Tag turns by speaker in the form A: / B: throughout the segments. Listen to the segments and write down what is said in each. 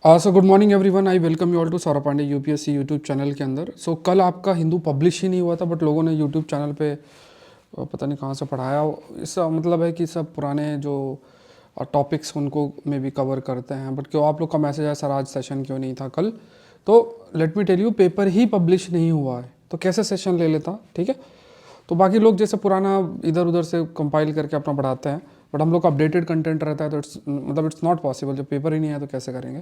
A: So good morning everyone, I welcome you all to Saurabh Pandey UPSC YouTube channel के अंदर। कल आपका हिंदू पब्लिश ही नहीं हुआ था, बट लोगों ने यूट्यूब चैनल पे पता नहीं कहाँ से पढ़ाया। इसका मतलब है कि सब पुराने जो टॉपिक्स उनको में भी कवर करते हैं, बट क्यों आप लोग का मैसेज है सर आज सेशन क्यों नहीं था कल। तो let me tell you, paper ही पब्लिश नहीं हुआ है तो कैसे सेशन ले लेता, ठीक है। तो बाकी लोग जैसे पुराना इधर उधर से कंपाइल करके अपना पढ़ाते हैं, बट हम लोग का अपडेटेड कंटेंट रहता है, तो इट्स नॉट पॉसिबल। जब पेपर ही नहीं है तो कैसे करेंगे।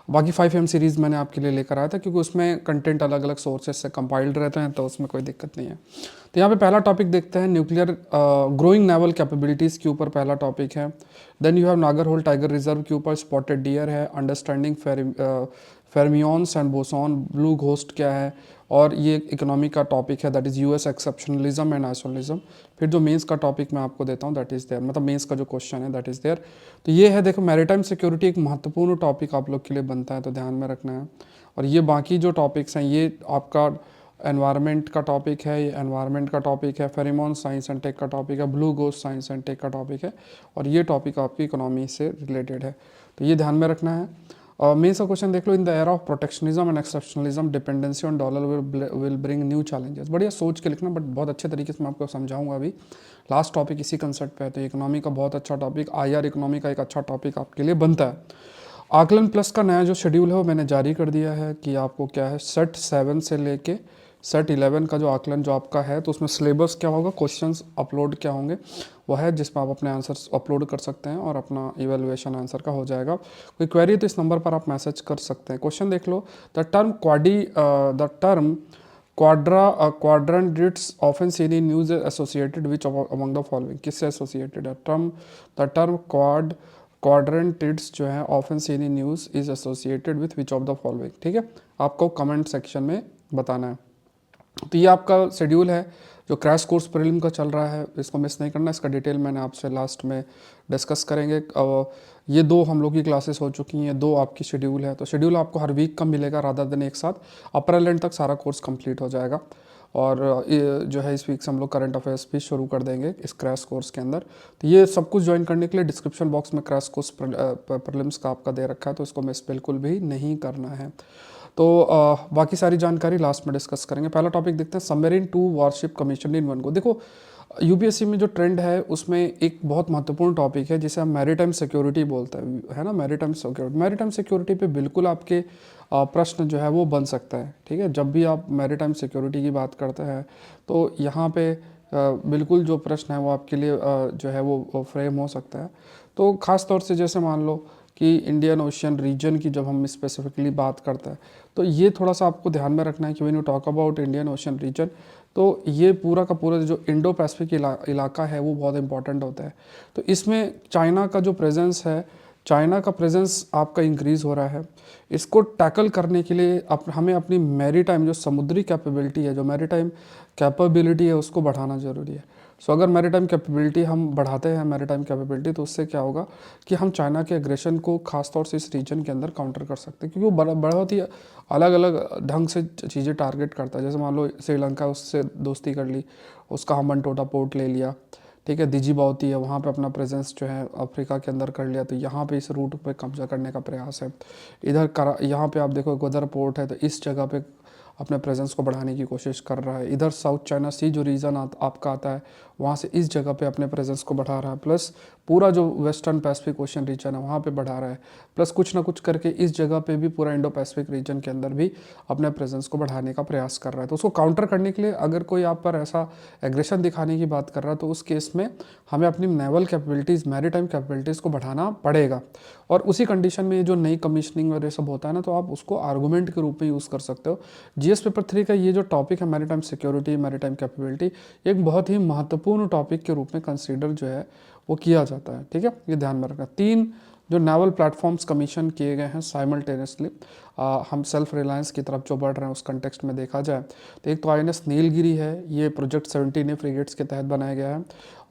A: बाकी 5M सीरीज़ मैंने आपके लिए लेकर आया था, क्योंकि उसमें कंटेंट अलग अलग सोर्सेज से कंपाइल्ड रहते हैं, तो उसमें कोई दिक्कत नहीं है। तो यहाँ पे पहला टॉपिक देखते हैं, न्यूक्लियर ग्रोइंग नेवल कैपेबिलिटीज़ के ऊपर पहला टॉपिक है। Then you have Nagarhole tiger reserve के ऊपर स्पॉटेड डियर है, understanding fermions and boson, blue ghost क्या है, और ये इकोनॉमी का टॉपिक है, that is US exceptionalism and isolationism. फिर जो मेंस का टॉपिक मैं आपको देता हूँ दैट इज़ देयर, मतलब मेंस का जो क्वेश्चन है दैट इज़ देयर। तो ये है, देखो मैरीटाइम सिक्योरिटी एक महत्वपूर्ण टॉपिक आप लोग के लिए बनता है, तो ध्यान में रखना है। और ये बाकी जो टॉपिक्स हैं ये आपका एनवायरनमेंट का टॉपिक है, ये एनवायरनमेंट का टॉपिक है, फेरेमोन साइंस एंड टेक का टॉपिक है, blue ghost science and tech का टॉपिक है, और ये टॉपिक आपकी इकोनॉमी से रिलेटेड है, तो ये ध्यान में रखना है। मेंस का क्वेश्चन देख लो, in the era of protectionism and exceptionalism dependency on dollar will bring new challenges. बढ़िया सोच के लिखना, बट बहुत अच्छे तरीके से मैं आपको समझाऊंगा अभी। लास्ट टॉपिक इसी कंसेप्ट पे है, तो इकोनॉमी का बहुत अच्छा टॉपिक, आईआर इकोनॉमी का एक अच्छा टॉपिक आपके लिए बनता है। आकलन प्लस का नया जो शेड्यूल है वो मैंने जारी कर दिया है कि आपको क्या है, सेट 7 से लेके सेट 11 का जो आकलन जो आपका है, तो उसमें सिलेबस क्या होगा, क्वेश्चंस अपलोड क्या होंगे, वो है जिसमें आप अपने आंसर्स अपलोड कर सकते हैं और अपना इवेलुएशन आंसर का हो जाएगा। कोई क्वेरी तो इस नंबर पर आप मैसेज कर सकते हैं। क्वेश्चन देख लो, the term quadrant often seen in news is associated which among the following, किससे associated है द टर्म quadrantids जो है often seen in news is associated with which of the following, ठीक है, आपको कमेंट सेक्शन में बताना है। तो ये आपका शेड्यूल है जो क्रैश कोर्स प्रीलिम का चल रहा है, इसको मिस नहीं करना। इसका डिटेल मैंने आपसे लास्ट में डिस्कस करेंगे। ये 2 हम लोग की क्लासेस हो चुकी हैं, 2 आपकी शेड्यूल है, तो शेड्यूल आपको हर वीक का मिलेगा रादर देन एक साथ। अप्रैल एंड तक सारा कोर्स कंप्लीट हो जाएगा। और जो है इस वीक से हम लोग करंट अफेयर्स भी शुरू कर देंगे इस क्रैश कोर्स के अंदर। तो ये सब कुछ ज्वाइन करने के लिए डिस्क्रिप्शन बॉक्स में क्रैश कोर्स प्रीलिम्स का आपका दे रखा है, तो इसको मिस बिल्कुल भी नहीं करना है। तो बाकी सारी जानकारी लास्ट में डिस्कस करेंगे। पहला टॉपिक देखते हैं, submarine 2 warship commission in one go. देखो यूपीएससी में जो ट्रेंड है उसमें एक बहुत महत्वपूर्ण टॉपिक है जिसे हम मैरीटाइम सिक्योरिटी बोलते हैं, है ना। मैरीटाइम सिक्योरिटी पे बिल्कुल आपके प्रश्न जो है वो बन सकता है, ठीक है। जब भी आप मैरीटाइम सिक्योरिटी की बात करते हैं तो यहाँ पे बिल्कुल जो प्रश्न है वो आपके लिए जो है वो फ्रेम हो सकता है। तो ख़ास तौर से जैसे मान लो कि इंडियन ओशियन रीजन की जब हम स्पेसिफिकली बात करते हैं, तो ये थोड़ा सा आपको ध्यान में रखना है कि when you talk about Indian Ocean region, तो ये पूरा का पूरा जो इंडो पैसिफिक इलाका है वो बहुत इंपॉर्टेंट होता है। तो इसमें चाइना का जो प्रेजेंस है, चाइना का प्रेजेंस आपका इंक्रीज़ हो रहा है। इसको टैकल करने के लिए हमें अपनी मैरीटाइम जो समुद्री कैपेबिलिटी है, जो मैरीटाइम कैपेबिलिटी है, उसको बढ़ाना ज़रूरी है। अगर मैरीटाइम कैपेबिलिटी हम बढ़ाते हैं मैरीटाइम कैपेबिलिटी, तो उससे क्या होगा कि हम चाइना के एग्रेशन को खासतौर से इस रीजन के अंदर काउंटर कर सकते हैं, क्योंकि वो बहुत ही अलग अलग ढंग से चीज़ें टारगेट करता है। जैसे मान लो श्रीलंका, उससे दोस्ती कर ली, उसका हम्बनटोटा पोर्ट ले लिया, ठीक है। दिजीबावती है, वहाँ पे अपना प्रेजेंस जो है अफ्रीका के अंदर कर लिया, तो यहाँ पे इस रूट पे कब्जा करने का प्रयास है। इधर यहाँ पे आप देखो गदर पोर्ट है, तो इस जगह पे अपने प्रेजेंस को बढ़ाने की कोशिश कर रहा है। इधर साउथ चाइना सी जो रीजन आपका आता है, वहाँ से इस जगह पे अपने प्रेजेंस को बढ़ा रहा है, प्लस पूरा जो वेस्टर्न पैसिफिक ओशन रीजन है वहाँ पे बढ़ा रहा है, प्लस कुछ ना कुछ करके इस जगह पे भी पूरा इंडो पैसिफिक रीजन के अंदर भी अपने प्रेजेंस को बढ़ाने का प्रयास कर रहा है। तो उसको काउंटर करने के लिए अगर कोई आप पर ऐसा एग्रेशन दिखाने की बात कर रहा है, तो उस केस में हमें अपनी नेवल कैपेबिलिटीज़, मैरीटाइम कैपेबिलिटीज़ को बढ़ाना पड़ेगा। और उसी कंडीशन में जो नई कमीशनिंग और ये सब होता है ना, तो आप उसको आर्गूमेंट के रूप में यूज़ कर सकते हो। जीएस पेपर 3 का ये जो टॉपिक है मैरीटाइम सिक्योरिटी, मैरीटाइम कैपेबिलिटी, एक बहुत ही महत्वपूर्ण टॉपिक के रूप में कंसीडर जो है वो किया जाता है, ठीक है। ये ध्यान में रखना। 3 जो नेवल प्लेटफॉर्म्स कमीशन किए गए हैं साइमल्टेनियसली, हम सेल्फ रिलायंस की तरफ जो बढ़ रहे हैं उस कंटेक्स्ट में देखा जाए, तो एक तो INS नीलगिरी है, ये प्रोजेक्ट 17 फ्रिगेट्स के तहत बनाया गया है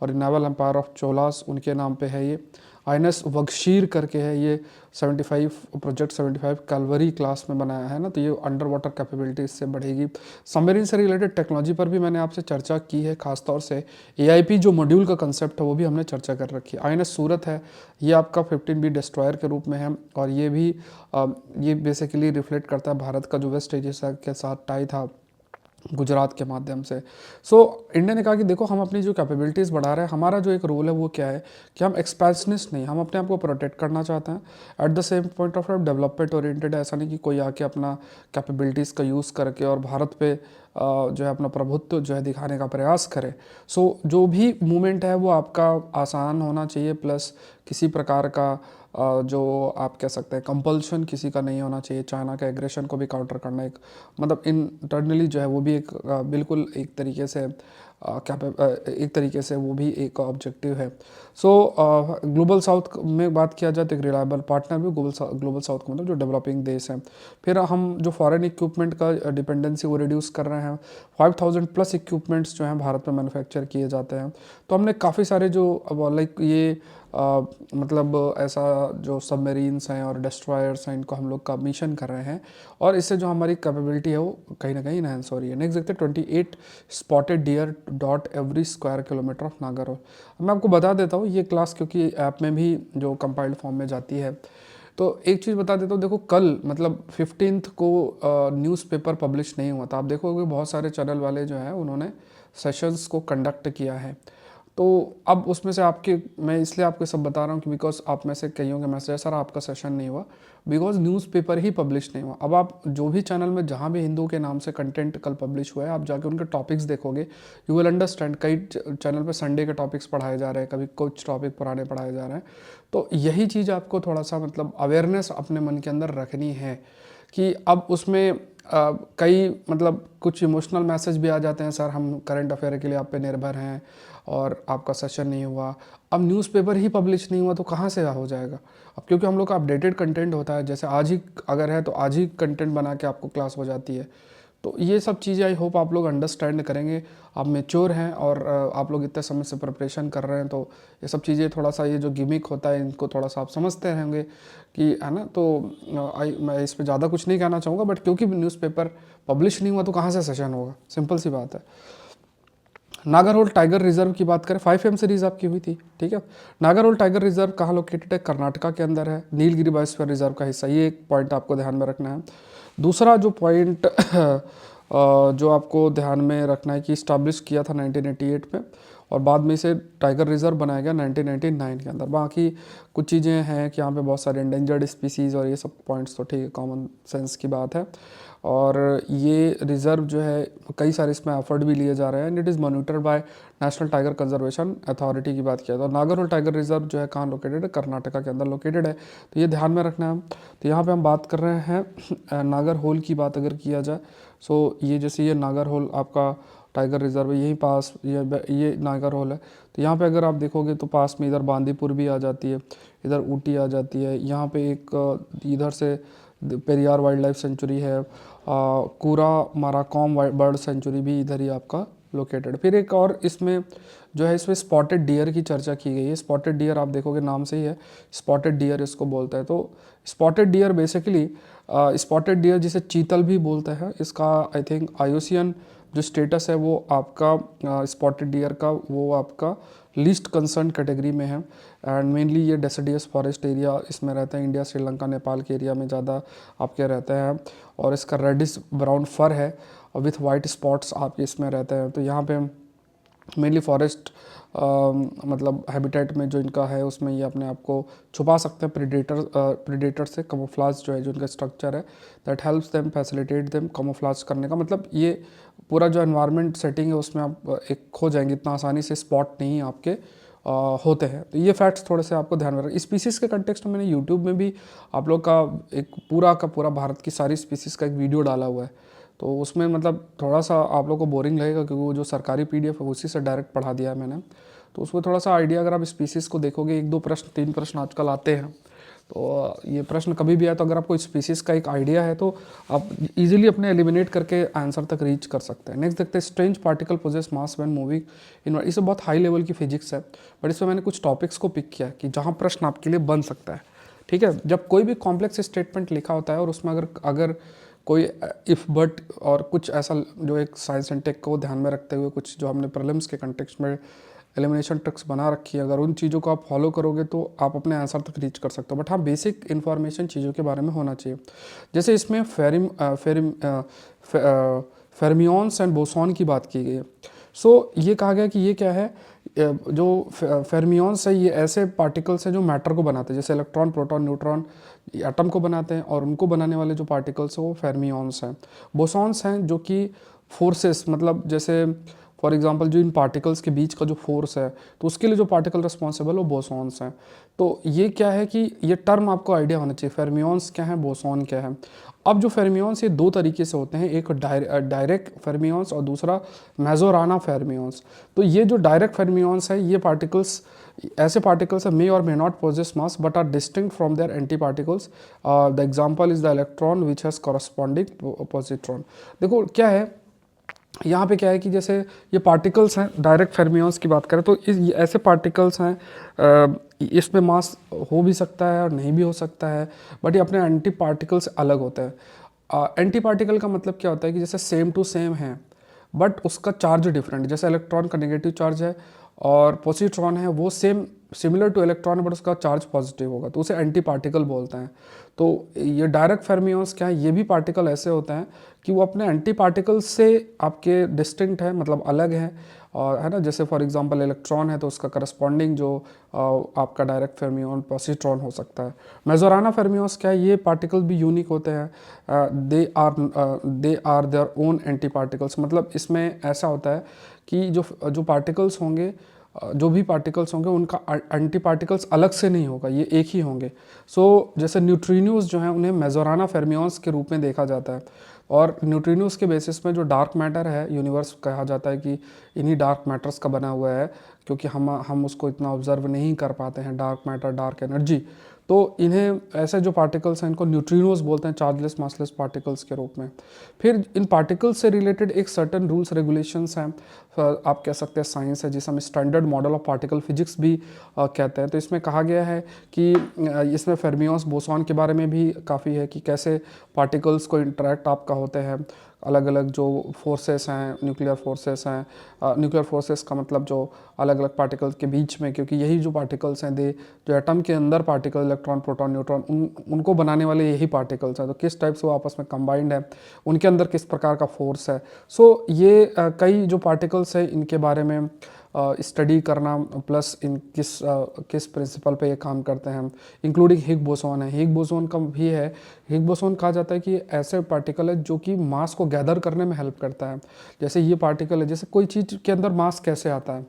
A: और नेवल एम्पायर ऑफ चोलास उनके नाम पे है ये। INS वगशीर करके है, ये 75 प्रोजेक्ट 75 कैलवरी क्लास में बनाया है ना, तो ये अंडर वाटर कैपेबिलिटी इससे बढ़ेगी। सबमरीन से रिलेटेड टेक्नोलॉजी पर भी मैंने आपसे चर्चा की है, खासतौर से AIP जो मॉड्यूल का कंसेप्ट है वो भी हमने चर्चा कर रखी है। INS सूरत है, ये आपका 15B डिस्ट्रॉयर के रूप में है, और ये भी ये बेसिकली रिफ्लेक्ट करता है भारत का जो वेस्ट एशिया के साथ टाई था गुजरात के माध्यम से। सो इंडिया ने कहा कि देखो हम अपनी जो कैपेबिलिटीज़ बढ़ा रहे हैं, हमारा जो एक रोल है वो क्या है कि हम एक्सपेंशनिस्ट नहीं, हम अपने आप को प्रोटेक्ट करना चाहते हैं, at the same point of time development oriented है। ऐसा नहीं कि कोई आके अपना कैपेबिलिटीज़ का यूज़ करके और भारत पे जो है अपना प्रभुत्व जो है दिखाने का प्रयास करे। सो जो भी मूवमेंट है वो आपका आसान होना चाहिए, प्लस किसी प्रकार का जो आप कह सकते हैं कंपल्शन किसी का नहीं होना चाहिए। चाइना के एग्रेशन को भी काउंटर करना एक मतलब इंटरनली जो है वो भी एक बिल्कुल एक तरीके से एक तरीके से वो भी एक ऑब्जेक्टिव है। सो ग्लोबल साउथ में बात किया जाए तो एक रिलायबल पार्टनर भी ग्लोबल साउथ का मतलब जो डेवलपिंग देश है। फिर हम जो फॉरेन इक्विपमेंट का डिपेंडेंसी वो रिड्यूस कर रहे हैं। 5000 प्लस इक्विपमेंट्स जो हैं भारत में मैन्युफैक्चर किए जाते हैं। तो हमने काफ़ी सारे जो लाइक ये मतलब ऐसा जो सबमरीन्स हैं और डिस्ट्रॉयर्स हैं इनको हम लोग का मिशन कर रहे हैं, और इससे जो हमारी कैपेबिलिटी है वो कहीं ना कहीं इनहेंस हो रही है। नेक्स्ट देखते हैं 28 spotted deer dot every square kilometre of Nagarhole. मैं आपको बता देता हूँ ये क्लास क्योंकि ऐप में भी जो कंपाइल्ड फॉर्म में जाती है। तो एक चीज़ बता देता हूँ, देखो कल मतलब 15 को न्यूज़पेपर पब्लिश नहीं हुआ था। आप देखोगे बहुत सारे चैनल वाले जो हैं उन्होंने सेशंस को कंडक्ट किया है। तो अब उसमें से आपके मैं इसलिए आपको सब बता रहा हूँ कि बिकॉज आप में से कईयों के मैसेज सर आपका सेशन नहीं हुआ, बिकॉज न्यूज़पेपर ही पब्लिश नहीं हुआ। अब आप जो भी चैनल में जहाँ भी हिंदू के नाम से कंटेंट कल पब्लिश हुआ है, आप जाके उनके टॉपिक्स देखोगे, यू विल अंडरस्टैंड। कई चैनल पे संडे के टॉपिक्स पढ़ाए जा रहे हैं, कभी कुछ टॉपिक पुराने पढ़ाए जा रहे हैं। तो यही चीज़ आपको थोड़ा सा मतलब अवेयरनेस अपने मन के अंदर रखनी है कि अब उसमें कई मतलब कुछ इमोशनल मैसेज भी आ जाते हैं, सर हम करंट अफेयर के लिए आप पे निर्भर हैं और आपका सेशन नहीं हुआ। अब न्यूज़पेपर ही पब्लिश नहीं हुआ तो कहाँ से हो जाएगा। अब क्योंकि हम लोग का अपडेटेड कंटेंट होता है, जैसे आज ही अगर है तो आज ही कंटेंट बना के आपको क्लास हो जाती है। तो ये सब चीज़ें आई होप आप लोग अंडरस्टैंड करेंगे। आप मेच्योर हैं और आप लोग इतने समय से प्रिपरेशन कर रहे हैं, तो ये सब चीज़ें थोड़ा सा ये जो गिमिक होता है इनको थोड़ा सा आप समझते रहेंगे कि है ना। तो मैं इस पर ज़्यादा कुछ नहीं कहना चाहूँगा, बट क्योंकि न्यूज़पेपर पब्लिश नहीं हुआ तो कहाँ से सेशन होगा, सिंपल सी बात है। नागरहोल टाइगर रिजर्व की बात करें, 5M सीरीज आपकी हुई थी, ठीक है। नागरहोल टाइगर रिजर्व कहाँ लोकेटेड है, कर्नाटका के अंदर है, नीलगिरी बायोस्फीयर रिजर्व का हिस्सा। ये एक पॉइंट आपको ध्यान में रखना है। दूसरा जो पॉइंट जो आपको ध्यान में रखना है कि इस्टाब्लिश किया था 1988 में, और बाद में इसे टाइगर रिजर्व बनाया गया 1999 के अंदर। बाकी कुछ चीज़ें हैं कि यहाँ पे बहुत सारे एंडेंजर्ड स्पीसीज़ और ये सब पॉइंट्स तो ठीक है, कॉमन सेंस की बात है। और ये रिज़र्व जो है कई सारे इसमें एफर्ट भी लिए जा रहे हैं, and it is monitored by national tiger conservation authority की बात किया तो नागरहोल टाइगर रिजर्व जो है कहाँ लोकेटेड है, कर्नाटका के अंदर लोकेटेड है। तो ये ध्यान में रखना है। तो यहाँ पे हम बात कर रहे हैं नागरहोल की बात अगर किया जाए, सो ये जैसे ये नागरहोल आपका टाइगर रिजर्व है, यहीं पास ये नागरहोल है। तो यहाँ पे अगर आप देखोगे तो पास में इधर बांदीपुर भी आ जाती है, इधर ऊटी आ जाती है। यहाँ पे एक इधर से पेरियार वाइल्ड लाइफ सेंचुरी है, कूरा माराकॉम बर्ड सेंचुरी भी इधर ही आपका लोकेटेड। फिर एक और इसमें जो है इसमें स्पॉटेड डियर की चर्चा की गई है। स्पॉटेड डियर आप देखोगे नाम से ही है, स्पॉटेड डियर इसको बोलते हैं। तो spotted deer basically spotted deer जिसे चीतल भी बोलते हैं, इसका आई थिंक IUCN जो स्टेटस है वो आपका स्पॉटेड डियर का वो आपका लीस्ट कंसर्न कैटेगरी में है। एंड मेनली ये डेसिडियस फॉरेस्ट एरिया इसमें रहते हैं, इंडिया श्रीलंका नेपाल के एरिया में ज़्यादा आपके रहते हैं। और इसका रेडिश ब्राउन फर है और विथ वाइट स्पॉट्स आपके इसमें रहते हैं। तो यहाँ पे मेनली फॉरेस्ट मतलब हैबिटेट में जो इनका है उसमें ये अपने आप को छुपा सकते हैं प्रेडेटर से। कमोफ्लाज जो है जो इनका स्ट्रक्चर है that helps them facilitate them camouflage करने का मतलब ये पूरा जो एनवायरनमेंट सेटिंग है उसमें आप एक खो जाएंगे, इतना आसानी से स्पॉट नहीं आपके होते हैं। तो ये फैक्ट्स थोड़े से आपको ध्यान में रखें। स्पीसीज़ के कंटेक्स्ट में मैंने यूट्यूब में भी आप लोग का एक पूरा का पूरा भारत की सारी स्पीसीज़ का एक वीडियो डाला हुआ है। तो उसमें मतलब थोड़ा सा आप लोग को बोरिंग लगेगा क्योंकि वो जो सरकारी PDF है उसी से डायरेक्ट पढ़ा दिया है मैंने। तो उसमें थोड़ा सा आइडिया अगर आप स्पीसीज़ को देखोगे, 1-2 प्रश्न 3 प्रश्न आजकल आते हैं, तो ये प्रश्न कभी भी आए तो अगर आपको स्पीसीज का एक आइडिया है तो आप इजीली अपने एलिमिनेट करके आंसर तक रीच कर सकते हैं। नेक्स्ट देखते हैं, strange particle possess mass when moving in. इसे बहुत हाई लेवल की फिजिक्स है, बट इसमें मैंने कुछ टॉपिक्स को पिक किया कि जहाँ प्रश्न आपके लिए बन सकता है। ठीक है, जब कोई भी कॉम्प्लेक्स स्टेटमेंट लिखा होता है और उसमें अगर कोई इफ़ बट और कुछ ऐसा जो एक साइंस एंड टेक को ध्यान में रखते हुए कुछ जो हमने प्रीलिम्स के कंटेक्स्ट में एलिमिनेशन ट्रिक्स बना रखी है, अगर उन चीज़ों को आप फॉलो करोगे तो आप अपने आंसर तक रीच कर सकते हो। बट हाँ, बेसिक इन्फॉर्मेशन चीज़ों के बारे में होना चाहिए। जैसे इसमें फेरमियंस एंड बोसॉन की बात की गई है। सो ये कहा गया कि ये क्या है, जो फेरमियंस है ये ऐसे पार्टिकल्स हैं जो मैटर को बनाते हैं, जैसे इलेक्ट्रॉन, प्रोटॉन, न्यूट्रॉन एटम को बनाते हैं, और उनको बनाने वाले जो पार्टिकल्स हैं वो फेरमियंस हैं। बोसॉन्स हैं जो कि फोर्सेस, मतलब जैसे फॉर एग्जांपल जो इन पार्टिकल्स के बीच का जो फोर्स है तो उसके लिए जो पार्टिकल रिस्पॉन्सिबल वो बोसॉन्स हैं। तो ये क्या है कि ये टर्म आपको आइडिया होना चाहिए, फेरमियंस क्या है, बोसॉन क्या है। अब जो फेरमियंस ये दो तरीके से होते हैं, एक डायरेक्ट फेरमियंस और दूसरा मेजोराना फेरमियंस। तो ये जो डायरेक्ट फेरमियंस है ये पार्टिकल्स ऐसे पार्टिकल्स मे और may not possess mass but are distinct from their anti particles. The example is the electron which has corresponding positron. देखो क्या है यहाँ पे, क्या है कि जैसे ये पार्टिकल्स हैं, डायरेक्ट फेरमियंस की बात करें तो ऐसे पार्टिकल्स हैं, इसमें मास हो भी सकता है और नहीं भी हो सकता है, बट ये अपने एंटी पार्टिकल से अलग होता है। एंटी पार्टिकल का मतलब क्या होता है कि जैसे सेम टू सेम है बट उसका चार्ज डिफरेंट है। जैसे इलेक्ट्रॉन का नेगेटिव चार्ज है और पॉजिट्रॉन है वो सिमिलर टू इलेक्ट्रॉन बट उसका चार्ज पॉजिटिव होगा, तो उसे एंटी पार्टिकल बोलते हैं। तो ये डायरेक्ट फेरमियंस क्या है, ये भी पार्टिकल ऐसे होते हैं कि वो अपने एंटी पार्टिकल से आपके डिस्टिंक्ट है, मतलब अलग है, और है ना। जैसे फॉर एग्जांपल इलेक्ट्रॉन है तो उसका करस्पॉन्डिंग जो आपका डायरेक्ट फेरमियन पॉजिट्रॉन हो सकता है। मेजोराना फेरमियंस क्या है, ये पार्टिकल भी यूनिक होते हैं, they are their own anti particles. मतलब इसमें ऐसा होता है कि जो पार्टिकल्स होंगे, जो भी पार्टिकल्स होंगे उनका एंटी पार्टिकल्स अलग से नहीं होगा, ये एक ही होंगे। सो जैसे न्यूट्रिनोज जो हैं उन्हें मेजोराना फेरमियंस के रूप में देखा जाता है, और न्यूट्रिनोज के बेसिस में जो डार्क मैटर है यूनिवर्स कहा जाता है कि इन्हीं डार्क मैटर्स का बना हुआ है, क्योंकि हम उसको इतना ऑब्जर्व नहीं कर पाते हैं, डार्क मैटर, डार्क एनर्जी। तो इन्हें ऐसे जो पार्टिकल्स हैं इनको न्यूट्रिनोज बोलते हैं, चार्जलेस मासलेस पार्टिकल्स के रूप में। फिर इन पार्टिकल्स से रिलेटेड एक सर्टन रूल्स रेगुलेशंस हैं, आप कह सकते हैं साइंस है, जिसे हम standard model of particle physics भी कहते हैं। तो इसमें कहा गया है कि इसमें फेरमियंस बोसॉन के बारे में भी काफ़ी है कि कैसे पार्टिकल्स को इंटरेक्ट आपका होते हैं, अलग अलग जो फोर्सेस हैं, न्यूक्लियर फोर्सेस हैं, न्यूक्लियर फोर्सेस का मतलब जो अलग अलग पार्टिकल्स के बीच में, क्योंकि यही जो पार्टिकल्स हैं जो एटम के अंदर पार्टिकल इलेक्ट्रॉन, प्रोटॉन, न्यूट्रॉन, उनको बनाने वाले यही पार्टिकल्स हैं। तो किस टाइप से वो आपस में कंबाइंड है, उनके अंदर किस प्रकार का फोर्स है। सो ये कई जो पार्टिकल्स हैं इनके बारे में स्टडी करना, प्लस इन किस प्रिंसिपल पे ये काम करते हैं, इंक्लूडिंग हिग बोसॉन है। हिग बोसॉन का भी है, हिग बोसॉन कहा जाता है कि ऐसे पार्टिकल है जो कि मास को गैदर करने में हेल्प करता है। जैसे ये पार्टिकल है, जैसे कोई चीज़ के अंदर मास कैसे आता है,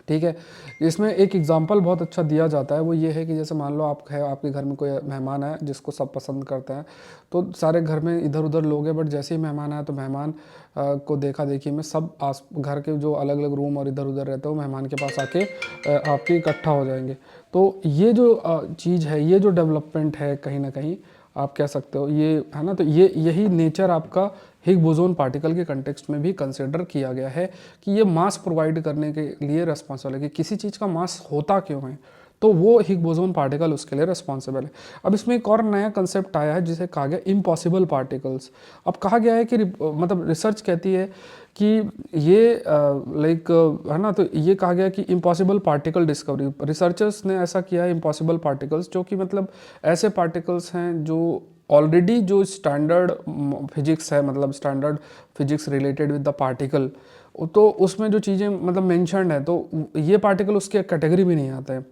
A: ठीक है। इसमें एक एग्जांपल बहुत अच्छा दिया जाता है, वो ये है कि जैसे मान लो आपके घर में कोई मेहमान है जिसको सब पसंद करते हैं, तो सारे घर में इधर उधर लोग हैं, बट जैसे ही मेहमान आए तो मेहमान को देखा देखी में सब घर के जो अलग अलग रूम और इधर उधर रहते हैं वो मेहमान के पास आके आपके इकट्ठा हो जाएंगे। तो ये जो चीज़ है, ये जो डेवलपमेंट है कहीं ना कहीं आप कह सकते हो, ये है ना। तो यही नेचर आपका हिग बोसॉन पार्टिकल के कंटेक्स्ट में भी कंसिडर किया गया है कि ये मास प्रोवाइड करने के लिए रिस्पॉन्सिबल है, कि किसी चीज़ का मास होता क्यों है, तो वो हिग बोसॉन पार्टिकल उसके लिए रिस्पॉन्सिबल है। अब इसमें एक और नया कंसेप्ट आया है जिसे कहा गया इम्पॉसिबल पार्टिकल्स। अब कहा गया है कि मतलब रिसर्च कहती है कि ये है ना, तो ये कहा गया कि इम्पॉसिबल पार्टिकल डिस्कवरी, रिसर्चर्स ने ऐसा किया है इम्पॉसिबल पार्टिकल्स, जो कि मतलब ऐसे पार्टिकल्स हैं जो ऑलरेडी जो स्टैंडर्ड फिजिक्स है, मतलब standard physics related with the particle, तो उसमें जो चीज़ें मतलब मेंशन्ड है, तो ये पार्टिकल उसके कैटेगरी में नहीं आते हैं।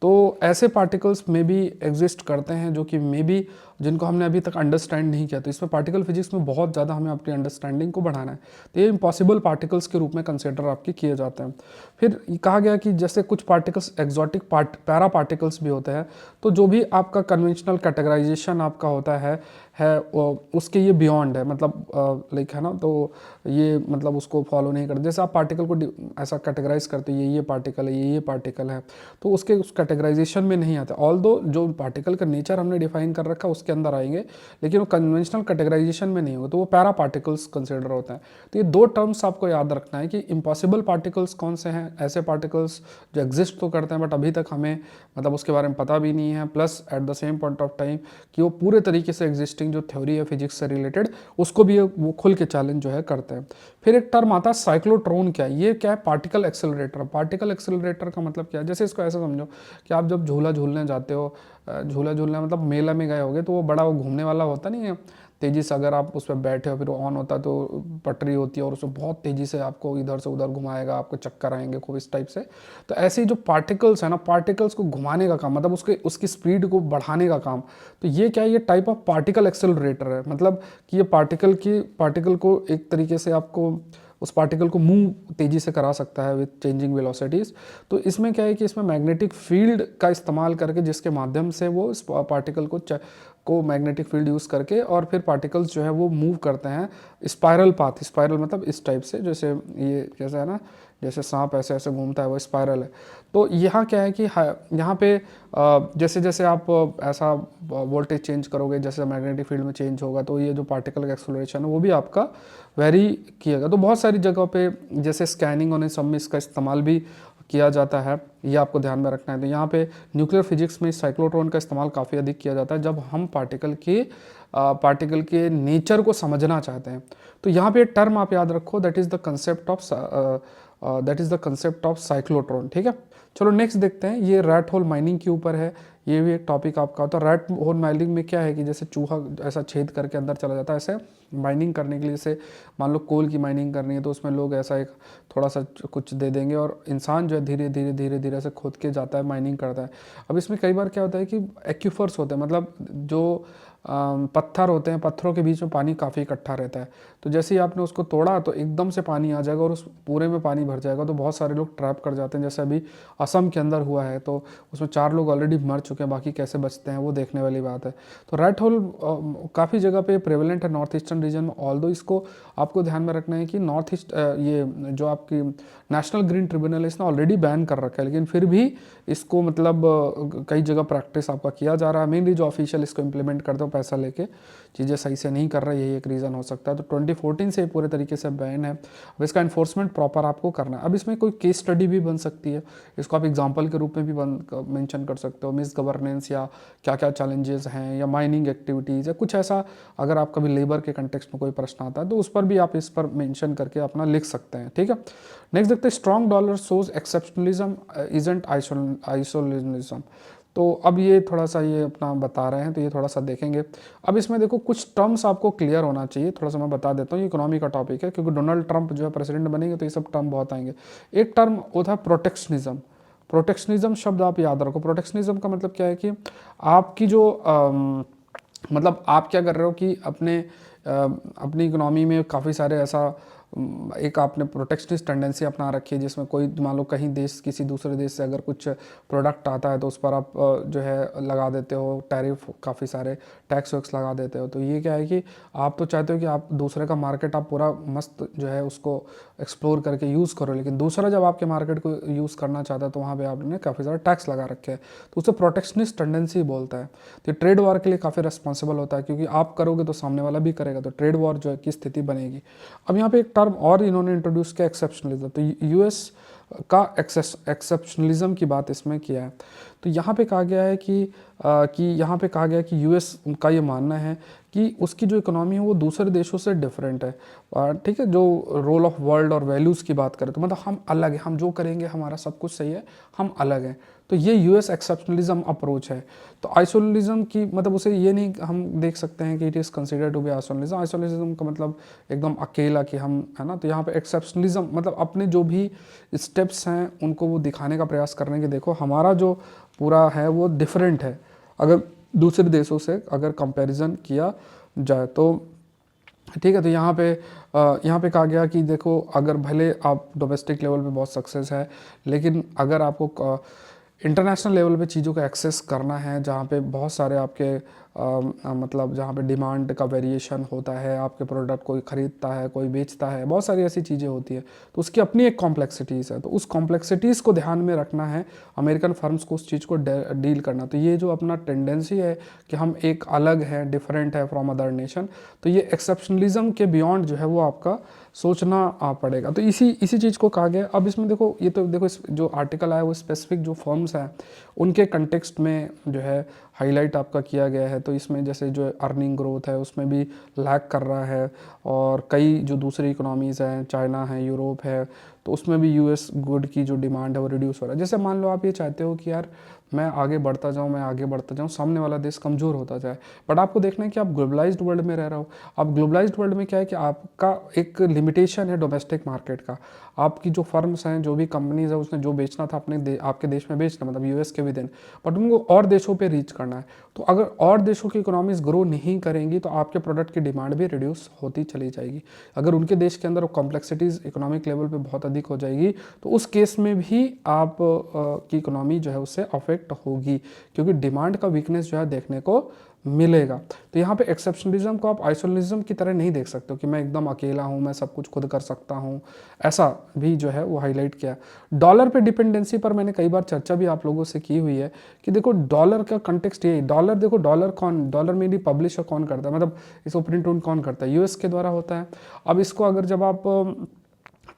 A: तो ऐसे पार्टिकल्स में भी एग्जिस्ट करते हैं जो कि मे बी जिनको हमने अभी तक अंडरस्टैंड नहीं किया। तो इसमें पार्टिकल फिजिक्स में बहुत ज़्यादा हमें अपनी अंडरस्टैंडिंग को बढ़ाना है। तो ये इम्पॉसिबल पार्टिकल्स के रूप में कंसिडर आपके किए जाते हैं। फिर कहा गया कि जैसे कुछ पार्टिकल्स एक्जॉटिक पैरा पार्टिकल्स भी होते हैं, तो जो भी आपका कन्वेंशनल कैटेगराइजेशन आपका होता है उसके ये बियॉन्ड है, मतलब लाइक है ना, तो ये मतलब उसको फॉलो नहीं करते। जैसे आप पार्टिकल को ऐसा कैटेगराइज करते हैं, ये पार्टिकल है, ये पार्टिकल है, तो उसके उस कैटेगराइजेशन में नहीं आता। ऑल्दो जो पार्टिकल का नेचर हमने डिफाइन कर रखा है उसके अंदर आएंगे, लेकिन वो कन्वेंशनल कैटेगराइजेशन में नहीं होगा, तो वो पैरा पार्टिकल्स कंसिडर होते हैं। तो ये दो टर्म्स आपको याद रखना है कि इम्पॉसिबल पार्टिकल्स कौन से हैं, ऐसे पार्टिकल्स जो एग्जिस्ट तो करते हैं बट अभी तक हमें मतलब उसके बारे में पता भी नहीं है, plus at the same point of time कि वो पूरे तरीके से एग्जिस्टिंग जो थ्योरी है फिजिक्स से रिलेटेड उसको भी वो खुल के चैलेंज जो है करते हैं। फिर एक टर्म आता है साइक्लोट्रॉन। क्या है ये? क्या है? Particle accelerator. पार्टिकल एक्सेलरेटर का मतलब क्या है? जैसे इसको ऐसे समझो कि आप जब झूला झूलने जाते हो, झूला झूलने मतलब मेला में गए होगे, तो वो बड़ा वो घूमने वाला होता नहीं है, तेज़ी से अगर आप उस पर बैठे हो फिर वो ऑन होता है तो पटरी होती है और उसमें बहुत तेज़ी से आपको इधर से उधर घुमाएगा, आपको चक्कर आएंगे खूब इस टाइप से। तो ऐसे ही जो पार्टिकल्स है ना, पार्टिकल्स को घुमाने का काम, मतलब उसकी स्पीड को बढ़ाने का काम, तो ये क्या है? ये टाइप ऑफ पार्टिकल एक्सेलरेटर है। मतलब कि ये पार्टिकल को एक तरीके से आपको उस पार्टिकल को मूव तेज़ी से करा सकता है विद चेंजिंग वेलोसिटीज़। तो इसमें क्या है कि इसमें मैग्नेटिक फील्ड का इस्तेमाल करके, जिसके माध्यम से वो इस पार्टिकल को मैग्नेटिक फील्ड यूज़ करके और फिर पार्टिकल्स जो है वो मूव करते हैं स्पायरल पाथ। स्पायरल मतलब इस टाइप से, जैसे ये जैसे है ना, जैसे सांप ऐसे ऐसे घूमता है, वो स्पायरल है। तो यहाँ क्या है कि यहाँ पे जैसे जैसे आप ऐसा वोल्टेज चेंज करोगे, जैसे मैग्नेटिक फील्ड में चेंज होगा, तो ये जो पार्टिकल का एक्सेलरेशन है वो भी आपका वेरी किएगा। तो बहुत सारी जगहों पे जैसे स्कैनिंग और इन सब में इसका इस्तेमाल भी किया जाता है, ये आपको ध्यान में रखना है। तो यहाँ पे न्यूक्लियर फिजिक्स में साइक्लोट्रॉन का इस्तेमाल काफ़ी अधिक किया जाता है जब हम पार्टिकल के नेचर को समझना चाहते हैं। तो यहाँ पे टर्म आप याद रखो, that is the concept of cyclotron. ठीक है, चलो नेक्स्ट देखते हैं। ये रैट होल माइनिंग के ऊपर है, ये भी एक टॉपिक आपका होता है। रैट होल माइनिंग में क्या है कि जैसे चूहा ऐसा छेद करके अंदर चला जाता है, ऐसे माइनिंग करने के लिए, जैसे मान लो कोल की माइनिंग करनी है तो उसमें लोग ऐसा एक थोड़ा सा कुछ दे देंगे और इंसान जो है धीरे धीरे धीरे धीरे से खोद के जाता है, माइनिंग करता है। अब इसमें कई बार क्या होता है कि एक्यूफर्स होते हैं, मतलब जो पत्थर होते हैं, पत्थरों के बीच में पानी काफ़ी इकट्ठा रहता है। तो जैसे ही आपने उसको तोड़ा तो एकदम से पानी आ जाएगा और उस पूरे में पानी भर जाएगा, तो बहुत सारे लोग ट्रैप कर जाते हैं। जैसे अभी असम के अंदर हुआ है, तो उसमें 4 लोग ऑलरेडी मर चुके हैं, बाकी कैसे बचते हैं वो देखने वाली बात है। तो रैट होल काफ़ी जगह पे प्रेवलेंट है नॉर्थ ईस्टर्न रीजन में। ऑल्दो इसको आपको ध्यान में रखना है कि नॉर्थ ईस्ट ये जो आपकी नेशनल ग्रीन ट्रिब्यूनल है इसने ऑलरेडी बैन कर रखा है, लेकिन फिर भी इसको मतलब कई जगह प्रैक्टिस आपका किया जा रहा है। मेनली जो ऑफिशियल इसको इम्प्लीमेंट करते हो पैसा लेके चीज़ें सही से नहीं कर रहा है, यही एक रीज़न हो सकता है। तो 2014 से पूरे तरीके से बैन है। अब इसका इन्फोर्समेंट प्रॉपर आपको करना है। अब इसमें कोई केस स्टडी भी बन सकती है, इसको आप एग्जाम्पल के रूप में भी मेंशन कर सकते हो, मिस गवर्नेंस या क्या क्या चैलेंजेस हैं, या माइनिंग एक्टिविटीज़ या कुछ ऐसा। अगर आप कभी लेबर के कंटेक्स्ट में कोई प्रश्न आता है तो उस पर भी आप इस पर मेंशन करके अपना लिख सकते हैं। ठीक है, नेक्स्ट देखते हैं strong dollar shows exceptionalism isn't isolationism. तो अब ये थोड़ा सा ये अपना बता रहे हैं, तो ये थोड़ा सा देखेंगे। अब इसमें देखो कुछ टर्म्स आपको क्लियर होना चाहिए, थोड़ा सा मैं बता देता हूँ। ये इकोनॉमी का टॉपिक है, क्योंकि डोनाल्ड ट्रंप जो है प्रेसिडेंट बनेंगे तो ये सब टर्म बहुत आएंगे। एक टर्म वो था प्रोटेक्शनिज्म। प्रोटेक्शनिज्म शब्द आप याद रखो। प्रोटेक्शनिज्म का मतलब क्या है कि आपकी जो मतलब आप क्या कर रहे हो कि अपनी इकोनॉमी में काफ़ी सारे ऐसा एक आपने प्रोटेक्शनिस्ट टेंडेंसी अपना रखी है, जिसमें कोई मान लो कहीं देश किसी दूसरे देश से अगर कुछ प्रोडक्ट आता है तो उस पर आप जो है लगा देते हो टैरिफ, काफ़ी सारे टैक्स वैक्स लगा देते हो। तो ये क्या है कि आप तो चाहते हो कि आप दूसरे का मार्केट आप पूरा मस्त जो है उसको एक्सप्लोर करके यूज़ करो, लेकिन दूसरा जब आपके मार्केट को यूज़ करना चाहता है तो वहाँ पर आपने काफ़ी सारे टैक्स लगा रखे हैं, तो उसे प्रोटेक्शनिस्ट टेंडेंसी बोलता है। तो ट्रेड वॉर के लिए काफ़ी रिस्पॉन्सिबल होता है, क्योंकि आप करोगे तो सामने वाला भी करेगा, तो ट्रेड वॉर जो है की स्थिति बनेगी। अब यहाँ पे एक टर्म और इन्होंने इंट्रोड्यूस किया, एक्सेप्शनलिज्म। तो यूएस का एक्सेप्शनलिज्म की बात इसमें किया है। तो यहाँ पे कहा गया है कि यूएस का ये मानना है कि उसकी जो इकोनॉमी है वो दूसरे देशों से डिफरेंट है। ठीक है, जो रोल ऑफ वर्ल्ड और वैल्यूज़ की बात करें तो मतलब हम अलग हैं, हम जो करेंगे हमारा सब कुछ सही है, हम अलग हैं। तो ये यूएस एक्सेप्शनलिज्म अप्रोच है। तो आइसोलिज्म की मतलब उसे ये नहीं हम देख सकते हैं कि it is consider to be isolationism. Isolationism का मतलब एकदम अकेला कि हम है ना। तो यहाँ पे एक्सेप्शनलिज्म मतलब अपने जो भी स्टेप्स हैं उनको वो दिखाने का प्रयास करने के देखो हमारा जो पूरा है वो डिफरेंट है। अगर दूसरे देशों से अगर कंपैरिजन किया जाए तो। ठीक है, तो यहाँ पे कहा गया कि देखो, अगर भले आप डोमेस्टिक लेवल पे बहुत सक्सेस है, लेकिन अगर आपको इंटरनेशनल लेवल पे चीज़ों का एक्सेस करना है, जहाँ पे बहुत सारे आपके मतलब जहाँ पे डिमांड का वेरिएशन होता है, आपके प्रोडक्ट कोई ख़रीदता है, कोई बेचता है, बहुत सारी ऐसी चीज़ें होती है, तो उसकी अपनी एक कॉम्प्लेक्सिटीज़ है। तो उस कॉम्प्लेक्सिटीज़ को ध्यान में रखना है अमेरिकन फर्म्स को, उस चीज़ को डील करना। तो ये जो अपना टेंडेंसी है कि हम एक अलग है, डिफरेंट है फ्रॉम अदर नेशन, तो ये एक्सेप्शनलिज्म के बियॉन्ड जो है वो आपका सोचना पड़ेगा। तो इसी चीज़ को कहा गया। अब इसमें देखो, ये तो देखो, इस जो आर्टिकल आया वो स्पेसिफिक जो फर्म्स हैं उनके कंटेक्स्ट में जो है हाईलाइट आपका किया गया है। तो इसमें जैसे जो अर्निंग ग्रोथ है उसमें भी लैग कर रहा है, और कई जो दूसरी इकोनॉमीज़ हैं, चाइना है, यूरोप है, तो उसमें भी यूएस गुड की जो डिमांड है वो रिड्यूस हो रहा है। जैसे मान लो आप ये चाहते हो कि यार मैं आगे बढ़ता जाऊँ, मैं आगे बढ़ता जाऊँ, सामने वाला देश कमज़ोर होता जाए, बट आपको देखना है कि आप ग्लोबलाइज्ड वर्ल्ड में रह रहे हो। अब ग्लोबलाइज्ड वर्ल्ड में क्या है कि आपका एक लिमिटेशन है डोमेस्टिक मार्केट का। आपकी जो फर्म्स हैं, जो भी कंपनीज है, उसने जो बेचना था आपके देश में बेचना, मतलब यूएस के विद इन, बट उनको और देशों पे रीच करना है। तो अगर और देशों की इकोनॉमीज ग्रो नहीं करेंगी तो आपके प्रोडक्ट की डिमांड भी रिड्यूस होती चली जाएगी। अगर उनके देश के अंदर कॉम्प्लेक्सिटीज़ इकोनॉमिक लेवल पे बहुत अधिक हो जाएगी तो उस केस में भी आप की इकोनॉमी जो है उससे अफेक्ट होगी, क्योंकि डिमांड का वीकनेस जो है देखने को मिलेगा। तो यहाँ पे एक्सेप्शनलिज्म को आप आइसोलिज्म की तरह नहीं देख सकते हो कि मैं एकदम अकेला हूँ, मैं सब कुछ खुद कर सकता हूँ, ऐसा भी जो है वो हाईलाइट किया। डॉलर पे डिपेंडेंसी पर मैंने कई बार चर्चा भी आप लोगों से की हुई है कि देखो डॉलर का कंटेक्स्ट ये, डॉलर देखो, डॉलर में भी पब्लिश कौन करता है, मतलब इसको प्रिंट आउट कौन करता है, यूएस के द्वारा होता है। अब इसको अगर जब आप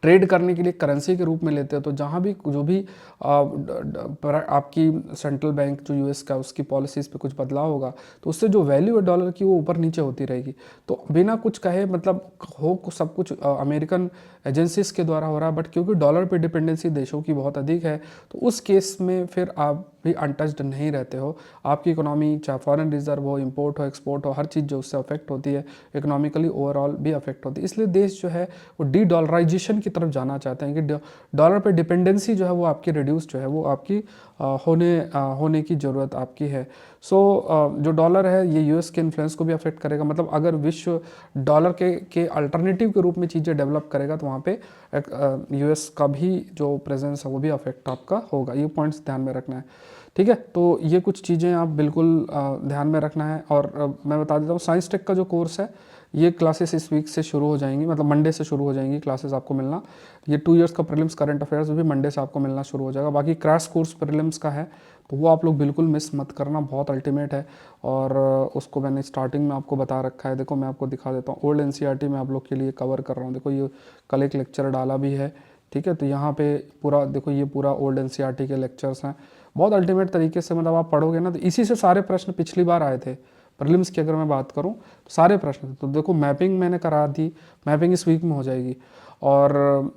A: ट्रेड करने के लिए करेंसी के रूप में लेते हो, तो जहाँ भी जो भी आपकी सेंट्रल बैंक जो यूएस का, उसकी पॉलिसीज़ पे कुछ बदलाव होगा तो उससे जो वैल्यू है डॉलर की वो ऊपर नीचे होती रहेगी। तो बिना कुछ कहे, मतलब हो सब कुछ अमेरिकन एजेंसीज के द्वारा हो रहा है, बट क्योंकि डॉलर पे डिपेंडेंसी देशों की बहुत अधिक है, तो उस केस में फिर आप भी अनटच्ड नहीं रहते हो। आपकी इकोनॉमी, चाहे फॉरेन रिजर्व हो, इंपोर्ट हो, एक्सपोर्ट हो, हर चीज़ जो उससे अफेक्ट होती है, इकोनॉमिकली ओवरऑल भी अफेक्ट होती है। इसलिए देश जो है वो डी डॉलराइजेशन की तरफ जाना चाहते हैं कि डॉलर पे डिपेंडेंसी जो है वो आपकी रिड्यूस जो है वो आपकी होने की ज़रूरत आपकी है। सो जो डॉलर है ये यूएस के इन्फ्लुएंस को भी अफेक्ट करेगा। मतलब अगर विश्व डॉलर के अल्टरनेटिव के रूप में चीज़ें डेवलप करेगा तो वहाँ पे यूएस का भी जो प्रेजेंस है वो भी अफेक्ट आपका होगा। ये पॉइंट्स ध्यान में रखना है, ठीक है। तो ये कुछ चीज़ें आप बिल्कुल ध्यान में रखना है। और मैं बता देता हूँ, साइंस टेक का जो कोर्स है ये क्लासेस इस वीक से शुरू हो जाएंगी, मतलब मंडे से शुरू हो जाएंगी क्लासेस आपको मिलना। ये 2 इयर्स का प्रीलिम्स करंट अफेयर्स भी मंडे से आपको मिलना शुरू हो जाएगा। बाकी क्रैश कोर्स प्रीलिम्स का है तो वो आप लोग बिल्कुल मिस मत करना, बहुत अल्टीमेट है। और उसको मैंने स्टार्टिंग में आपको बता रखा है। देखो मैं आपको दिखा देता हूँ, ओल्ड एनसीईआरटी में आप लोग के लिए कवर कर रहा हूँ। देखो ये कल एक लेक्चर डाला भी है, ठीक है। तो यहाँ पे पूरा देखो, ये पूरा ओल्ड एनसीईआरटी के लेक्चर्स हैं, बहुत अल्टीमेट तरीके से, मतलब आप पढ़ोगे ना तो इसी से सारे प्रश्न पिछली बार आए थे प्रीलिम्स की। अगर मैं बात करूं तो सारे प्रश्न, तो देखो मैपिंग मैंने करा दी, मैपिंग इस वीक में हो जाएगी, और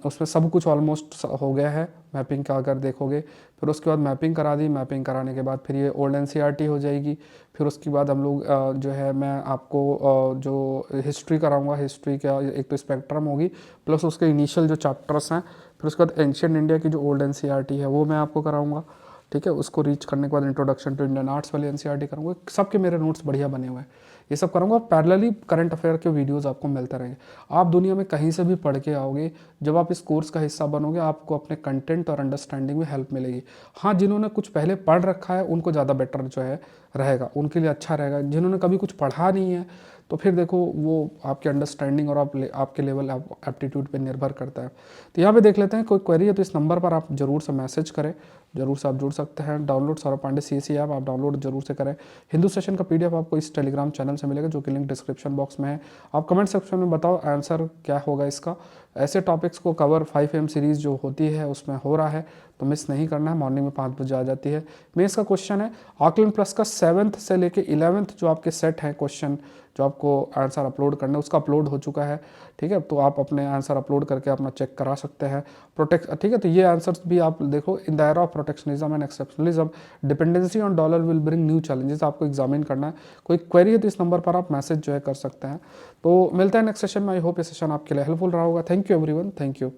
A: उसमें सब कुछ ऑलमोस्ट हो गया है मैपिंग का अगर देखोगे। फिर उसके बाद मैपिंग करा दी, मैपिंग कराने के बाद फिर ये ओल्ड एनसीईआरटी हो जाएगी। फिर उसके बाद हम लोग जो है मैं आपको जो हिस्ट्री कराऊंगा, हिस्ट्री का एक तो स्पेक्ट्रम होगी, प्लस उसके इनिशियल जो चैप्टर्स हैं। फिर उसके बाद एंशियंट इंडिया की जो ओल्ड एनसीईआरटी है वो मैं आपको कराऊंगा, ठीक है। उसको रीच करने के बाद इंट्रोडक्शन टू इंडियन आर्ट्स वाली एनसीईआरटी करूँगा। सबके मेरे नोट्स बढ़िया बने हुए हैं, ये सब करूँगा। पैरेलली करंट अफेयर के वीडियोस आपको मिलते रहेंगे। आप दुनिया में कहीं से भी पढ़ के आओगे, जब आप इस कोर्स का हिस्सा बनोगे आपको अपने कंटेंट और अंडरस्टैंडिंग में हेल्प मिलेगी। हाँ, जिन्होंने कुछ पहले पढ़ रखा है उनको ज़्यादा बेटर जो है रहेगा, उनके लिए अच्छा रहेगा। जिन्होंने कभी कुछ पढ़ा नहीं है तो फिर देखो वो आपकी अंडरस्टैंडिंग और आपके लेवल एप्टीट्यूड पे निर्भर करता है। तो यहाँ पे देख लेते हैं, कोई क्वेरी है तो इस नंबर पर आप ज़रूर से मैसेज करें, ज़रूर से आप जुड़ सकते हैं। Download Saurabh Pandey CSE app आप डाउनलोड जरूर से करें। हिंदू सेशन का PDF आपको इस टेलीग्राम चैनल से मिलेगा, जो कि लिंक डिस्क्रिप्शन बॉक्स में है। आप कमेंट सेक्शन में बताओ आंसर क्या होगा इसका। ऐसे टॉपिक्स को कवर 5 AM सीरीज़ जो होती है उसमें हो रहा है, तो मिस नहीं करना है। मॉर्निंग में 5 बजे आ जाती है। मेंस का क्वेश्चन है आकलन प्लस का 7th से लेके 11th जो आपके सेट हैं क्वेश्चन, जो आपको आंसर अपलोड करना है उसका अपलोड हो चुका है, ठीक है। तो आप अपने आंसर अपलोड करके अपना चेक करा सकते हैं। ठीक है। तो ये आंसर्स भी आप देखो, इन the era of protectionism and exceptionalism dependency on dollar will bring new challenges, आपको एग्जामिन करना है। कोई क्वेरी है तो इस नंबर पर आप मैसेज जो है कर सकते हैं। तो मिलता है नेक्स्ट सेशन में। आई होप ये सेशन आपके लिए हेल्पफुल रहा होगा। Thank you everyone, thank you.